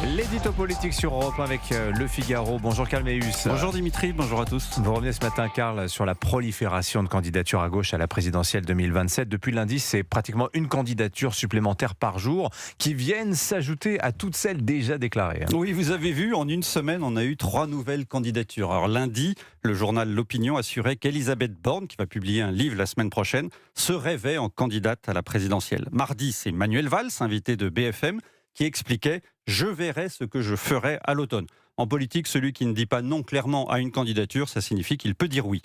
L'édito politique sur Europe 1 avec Le Figaro. Bonjour Karl Meus. Bonjour Dimitri, bonjour à tous. Vous revenez ce matin, Karl, sur la prolifération de candidatures à gauche à la présidentielle 2027. Depuis lundi, c'est pratiquement une candidature supplémentaire par jour qui viennent s'ajouter à toutes celles déjà déclarées. Oui, vous avez vu, en une semaine, on a eu 3 nouvelles candidatures. Alors lundi, le journal L'Opinion assurait qu'Elisabeth Borne, qui va publier un livre la semaine prochaine, se rêvait en candidate à la présidentielle. Mardi, c'est Manuel Valls, invité de BFM, qui expliquait « Je verrai ce que je ferai à l'automne ». En politique, celui qui ne dit pas non clairement à une candidature, ça signifie qu'il peut dire oui.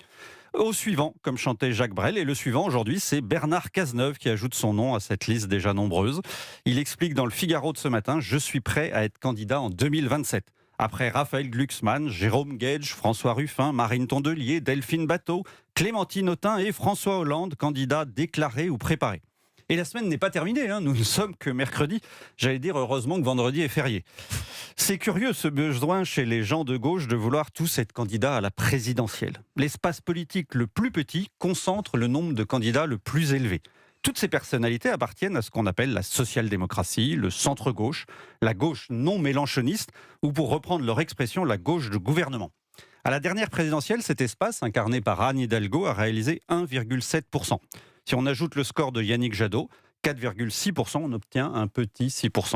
Au suivant, comme chantait Jacques Brel, et le suivant aujourd'hui, c'est Bernard Cazeneuve qui ajoute son nom à cette liste déjà nombreuse. Il explique dans le Figaro de ce matin « Je suis prêt à être candidat en 2027 ». Après Raphaël Glucksmann, Jérôme Gage, François Ruffin, Marine Tondelier, Delphine Bateau, Clémentine Autain et François Hollande, candidats déclarés ou préparés. Et la semaine n'est pas terminée, nous ne sommes que mercredi. J'allais dire heureusement que vendredi est férié. C'est curieux ce besoin chez les gens de gauche de vouloir tous être candidats à la présidentielle. L'espace politique le plus petit concentre le nombre de candidats le plus élevé. Toutes ces personnalités appartiennent à ce qu'on appelle la social-démocratie, le centre-gauche, la gauche non mélenchoniste, ou pour reprendre leur expression, la gauche du gouvernement. À la dernière présidentielle, cet espace, incarné par Anne Hidalgo, a réalisé 1,7%. Si on ajoute le score de Yannick Jadot, 4,6%, on obtient un petit 6%.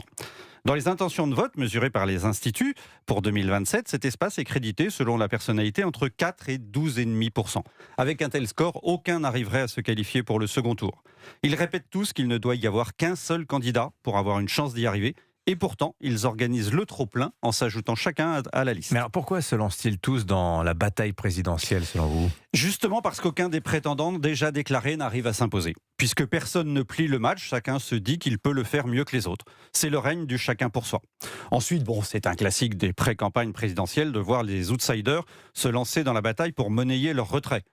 Dans les intentions de vote mesurées par les instituts, pour 2027, cet espace est crédité, selon la personnalité, entre 4 et 12,5%. Avec un tel score, aucun n'arriverait à se qualifier pour le second tour. Ils répètent tous qu'il ne doit y avoir qu'un seul candidat pour avoir une chance d'y arriver. Et pourtant, ils organisent le trop-plein en s'ajoutant chacun à la liste. Mais alors pourquoi se lancent-ils tous dans la bataille présidentielle selon vous ? Justement parce qu'aucun des prétendants déjà déclarés n'arrive à s'imposer. Puisque personne ne plie le match, chacun se dit qu'il peut le faire mieux que les autres. C'est le règne du chacun pour soi. Ensuite, c'est un classique des pré-campagnes présidentielles de voir les outsiders se lancer dans la bataille pour monnayer leur retrait.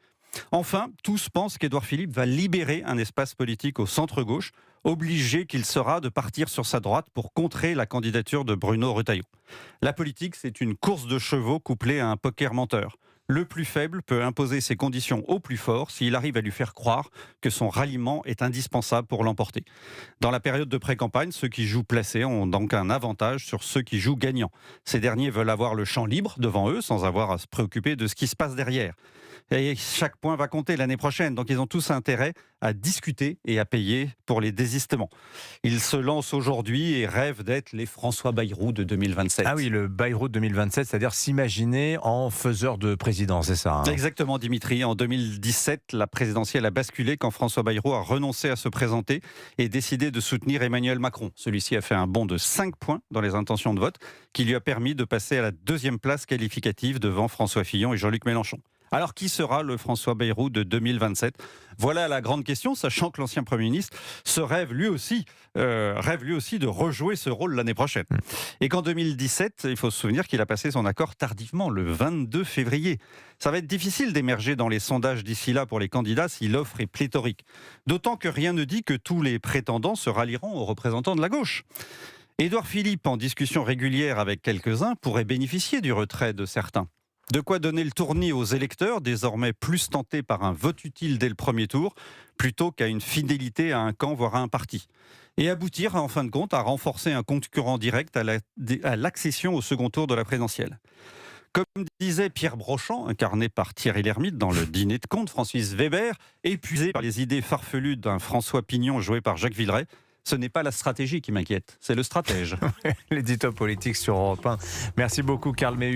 Enfin, tous pensent qu'Édouard Philippe va libérer un espace politique au centre-gauche, obligé qu'il sera de partir sur sa droite pour contrer la candidature de Bruno Retailleau. La politique, c'est une course de chevaux couplée à un poker menteur. Le plus faible peut imposer ses conditions au plus fort s'il arrive à lui faire croire que son ralliement est indispensable pour l'emporter. Dans la période de pré-campagne, ceux qui jouent placés ont donc un avantage sur ceux qui jouent gagnants. Ces derniers veulent avoir le champ libre devant eux sans avoir à se préoccuper de ce qui se passe derrière. Et chaque point va compter l'année prochaine, donc ils ont tous intérêt à discuter et à payer pour les désistements. Ils se lancent aujourd'hui et rêvent d'être les François Bayrou de 2027. Ah oui, le Bayrou de 2027, c'est-à-dire s'imaginer en faiseur de président, c'est ça Exactement Dimitri. En 2017, la présidentielle a basculé quand François Bayrou a renoncé à se présenter et décidé de soutenir Emmanuel Macron. Celui-ci a fait un bond de 5 points dans les intentions de vote qui lui a permis de passer à la 2e place qualificative devant François Fillon et Jean-Luc Mélenchon. Alors, qui sera le François Bayrou de 2027 ? Voilà la grande question, sachant que l'ancien Premier ministre rêve lui aussi de rejouer ce rôle l'année prochaine. Et qu'en 2017, il faut se souvenir qu'il a passé son accord tardivement, le 22 février. Ça va être difficile d'émerger dans les sondages d'ici là pour les candidats si l'offre est pléthorique. D'autant que rien ne dit que tous les prétendants se rallieront aux représentants de la gauche. Édouard Philippe, en discussion régulière avec quelques-uns, pourrait bénéficier du retrait de certains. De quoi donner le tournis aux électeurs, désormais plus tentés par un vote utile dès le premier tour, plutôt qu'à une fidélité à un camp, voire à un parti. Et aboutir, en fin de compte, à renforcer un concurrent direct à l'accession au second tour de la présidentielle. Comme disait Pierre Brochant, incarné par Thierry Lhermitte dans le Dîner de Comte, Francis Weber, épuisé par les idées farfelues d'un François Pignon joué par Jacques Villeray, ce n'est pas la stratégie qui m'inquiète, c'est le stratège. L'édito politique sur Europe 1. Merci beaucoup Karl Meus.